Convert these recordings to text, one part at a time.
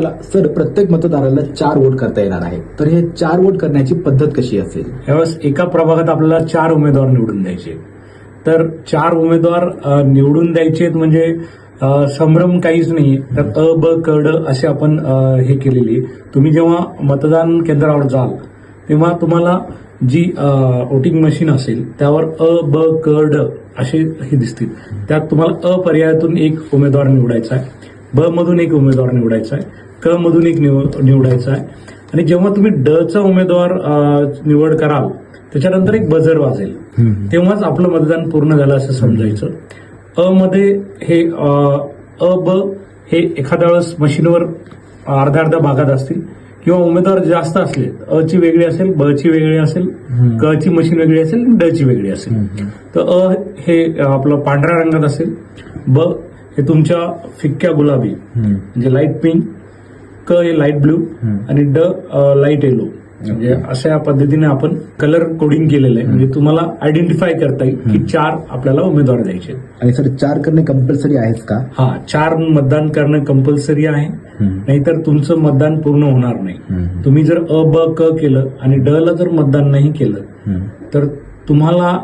चला सर, प्रत्येक मतदाराला 4 वोट करता येणार आहे, तर हे 4 वोट करण्याची पद्धत कशी असेल? यावेळेस एका प्रभागात आपल्याला 4 उमेदवार निवडून द्यायचे. तर 4 उमेदवार निवडून द्यायचे म्हणजे संभ्रम काहीच नाही. तर अ ब क ड असे आपण हे केलेली. तुम्ही जेव्हा मतदान केंद्रावर जाल तेव्हा तुम्हाला जी वोटिंग मशीन असेल त्यावर अ ब क ड असे हे दिसतील. त्यात तुम्हाला अ पर्यायातून एक उमेदवार निवडायचा आहे, ब मधून एक उमेदवार निवडायचा आहे, क मधून एक निवडायचा आहे. आणि जेव्हा तुम्ही ड चा उमेदवार निवड कराल त्याच्यानंतर एक बजर वाजेल, तेव्हाच आपलं मतदान पूर्ण झालं असं समजायचं. अ मध्ये हे अ ब हे एखाद्या वेळेस मशीनवर अर्ध्या अर्ध्या भागात असतील किंवा उमेदवार जास्त असले, अ ची वेगळी असेल, ब ची वेगळी असेल, क ची मशीन वेगळी असेल, ड ची वेगळी असेल. तर अ हे आपलं पांढऱ्या रंगात असेल, ब हे तुमच्या फिक्क्या गुलाबी म्हणजे लाईट पिंक, क हे लाईट ब्ल्यू आणि ड लाईट येलो. म्हणजे अशा पद्धतीने आपण कलर कोडिंग केलेलं आहे. म्हणजे तुम्हाला आयडेंटिफाय करता येईल की 4 आपल्याला उमेदवार द्यायचे. आणि सर 4 करणे कंपल्सरी आहेच का? हा, 4 मतदान करणं कंपल्सरी आहे, नाहीतर तुमचं मतदान पूर्ण होणार नाही. तुम्ही जर अ ब क केलं आणि ड ला जर मतदान नाही केलं तर तुम्हाला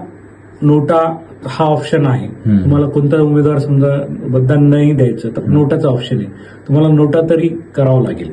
नोटा हा ऑप्शन आहे. तुम्हाला कोणता उमेदवार समजा मतदान नाही द्यायचं तर नोटाचा ऑप्शन आहे, तुम्हाला नोटा तरी करावं लागेल.